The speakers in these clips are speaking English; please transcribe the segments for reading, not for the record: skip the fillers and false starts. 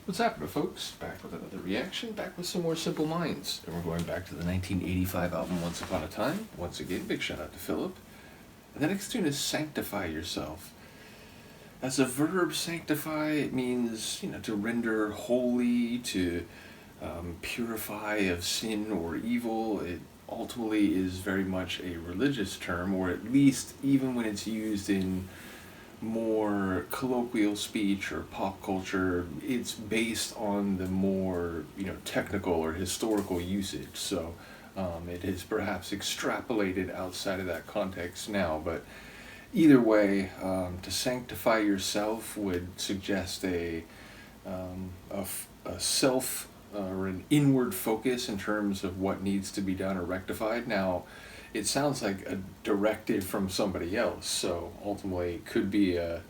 What's happening, folks? Back with another reaction, back with some more Simple Minds. And we're going back to the 1985 album Once Upon a Time. Once again, big shout out to Philip. And the next tune is Sanctify Yourself. As a verb, sanctify, it means, to render holy, to purify of sin or evil. It ultimately is very much a religious term, or at least even when it's used in more colloquial speech or pop culture, it's based on the more technical or historical usage. So it is perhaps extrapolated outside of that context now, but either way, to sanctify yourself would suggest a self or an inward focus in terms of what needs to be done or rectified. Now, it sounds like a directive from somebody else, so ultimately it could be a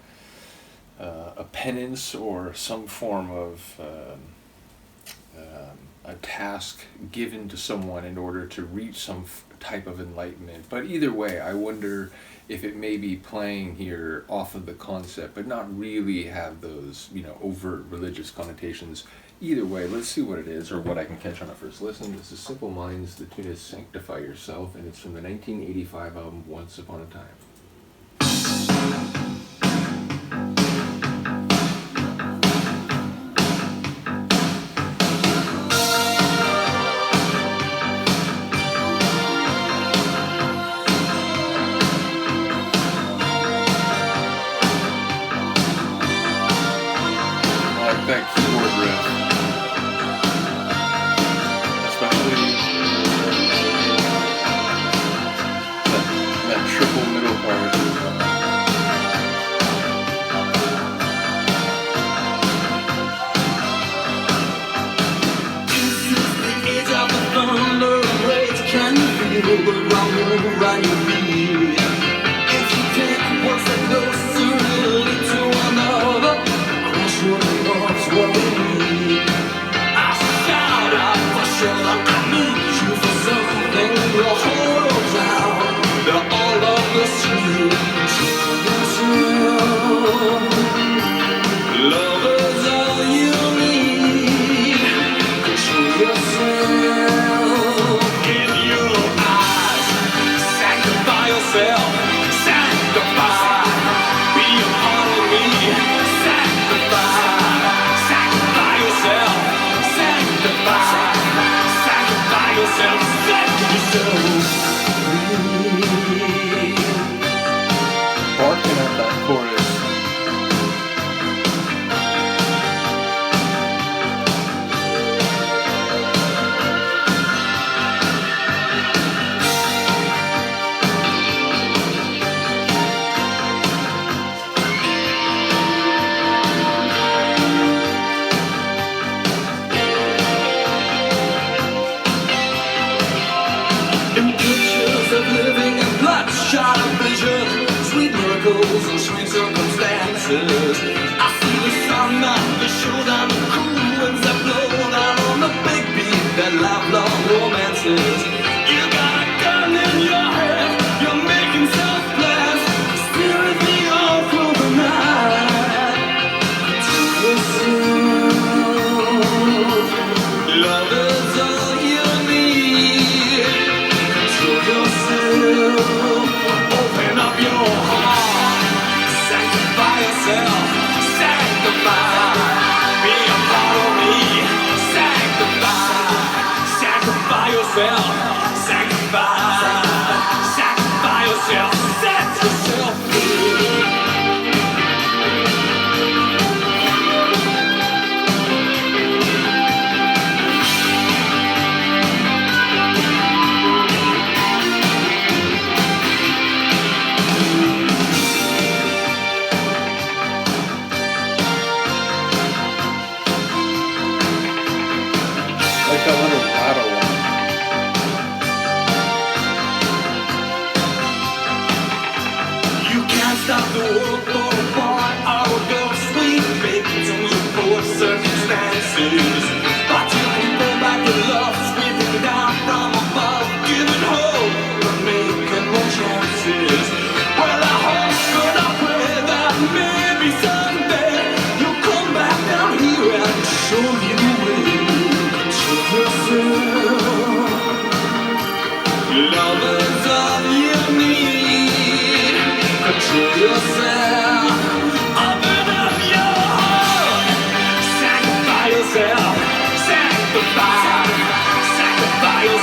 penance or some form of a task given to someone in order to reach some type of enlightenment. But either way, I wonder if it may be playing here off of the concept, but not really have those overt religious connotations. Either way, let's see what it is, or what I can catch on a first listen. This is Simple Minds. The tune is Sanctify Yourself, and it's from the 1985 album Once Upon a Time. I like that keyboard riff. Triple middle part. This is the age of the thunder and rage. Can you feel the rumble around your feet? If you take one step closer, it'll lead to another. Crush what the love's what we need. I shout out for sure. I need you for something. The whole world's out. All of the street, love is all you need. Control yourself. In your eyes, sanctify yourself. Sanctify. Be a part of me. Sanctify. Sanctify yourself. Sanctify. Sanctify yourself. Sanctify yourself. Barking at that chorus. In pictures of living and bloodshot vision, sweet miracles and sweet circumstances. I see the sun on the showdown, the cool winds that blow down on the big beat that lifelong romances. You got a gun in your head, you're making self-plans, steering me on through the night. To yourself, love is all you need. Control yourself, open up your heart. Sanctify yourself, sanctify. Be a part of me. Sanctify, sanctify yourself.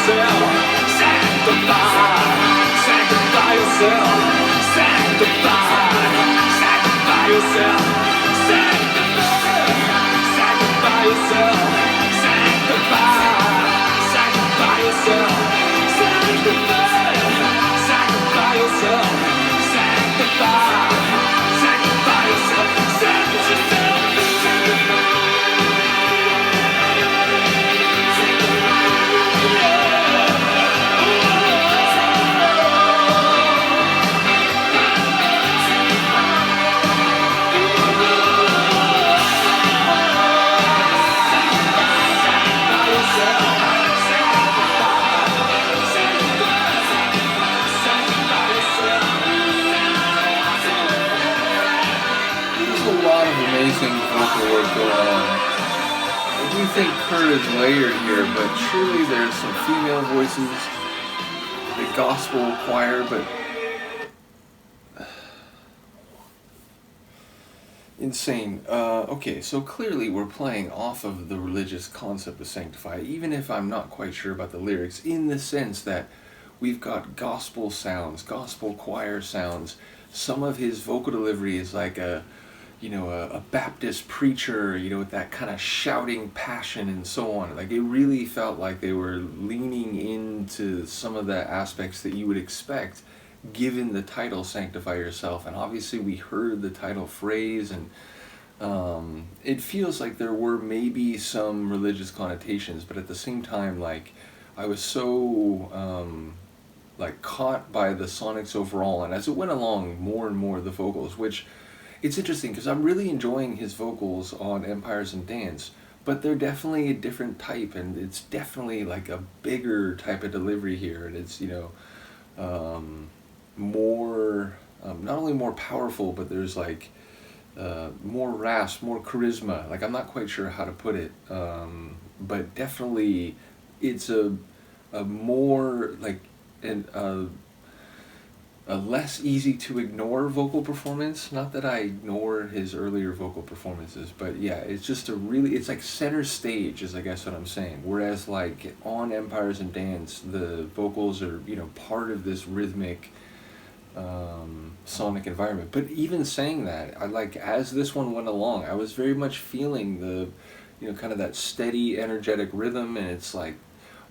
yourself, sanctify, sanctify yourself, sanctify, sanctify yourself, sanctify, sanctify yourself, sanctify, sanctify yourself, sanctify, sanctify yourself, sanctify, sanctify yourself, sanctify yourself. Amazing vocal work going on. I do think Kerr is layered here, but surely there's some female voices, the gospel choir, but insane. Okay, so clearly we're playing off of the religious concept of sanctify, even if I'm not quite sure about the lyrics, in the sense that we've got gospel sounds, gospel choir sounds. Some of his vocal delivery is like a Baptist preacher, with that kind of shouting passion and so on. Like, it really felt like they were leaning into some of the aspects that you would expect given the title Sanctify Yourself. And obviously we heard the title phrase, and it feels like there were maybe some religious connotations, but at the same time, like, I was so caught by the sonics overall, and as it went along, more and more the vocals, which it's interesting because I'm really enjoying his vocals on Empires and Dance, but they're definitely a different type, and it's definitely like a bigger type of delivery here, and it's more not only more powerful, but there's like more rasp, more charisma. Like, I'm not quite sure how to put it, but definitely it's a more like a less easy to ignore vocal performance. Not that I ignore his earlier vocal performances, but yeah, it's just it's like center stage is I guess what I'm saying. Whereas like on Empires and Dance, the vocals are, part of this rhythmic sonic environment. But even saying that, I like, as this one went along, I was very much feeling the, kind of that steady, energetic rhythm, and it's like,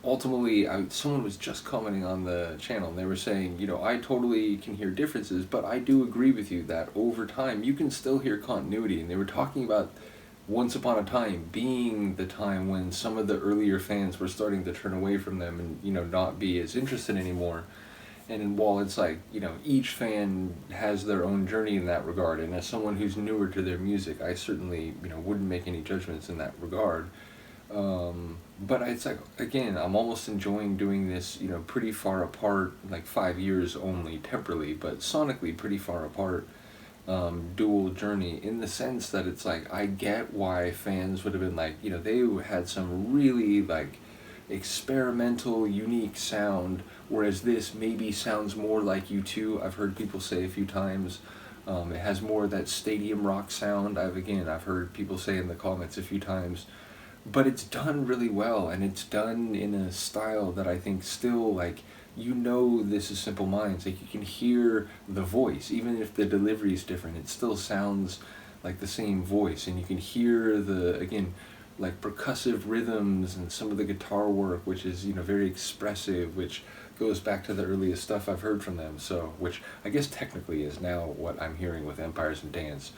ultimately, someone was just commenting on the channel, and they were saying, I totally can hear differences, but I do agree with you that over time you can still hear continuity. And they were talking about Once Upon a Time being the time when some of the earlier fans were starting to turn away from them and, not be as interested anymore. And while it's like, each fan has their own journey in that regard, and as someone who's newer to their music, I certainly, wouldn't make any judgments in that regard. But it's like, again, I'm almost enjoying doing this, pretty far apart, like 5 years only temporally, but sonically pretty far apart, dual journey, in the sense that it's like, I get why fans would have been like, they had some really like experimental, unique sound, whereas this maybe sounds more like U2. I've heard people say a few times, it has more of that stadium rock sound. I've heard people say in the comments a few times. But it's done really well, and it's done in a style that I think still, like, this is Simple Minds. Like, you can hear the voice, even if the delivery is different, it still sounds like the same voice, and you can hear the, again, like, percussive rhythms and some of the guitar work, which is, very expressive, which goes back to the earliest stuff I've heard from them, so, which I guess technically is now what I'm hearing with Empires and Dance.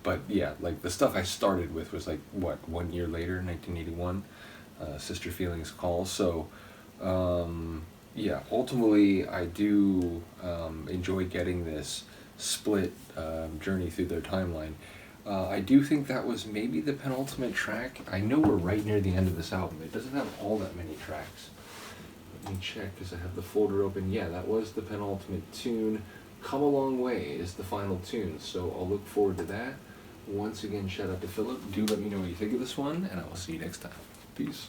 But yeah, like, the stuff I started with was like, 1 year later, 1981, Sister Feelings Call. So, yeah, ultimately I do enjoy getting this split journey through their timeline. I do think that was maybe the penultimate track. I know we're right near the end of this album. It doesn't have all that many tracks. Let me check because I have the folder open. Yeah, that was the penultimate tune. Come a Long Way is the final tune, so I'll look forward to that. Once again, shout out to Philip. Do let me know what you think of this one, and I will see you next time. Peace.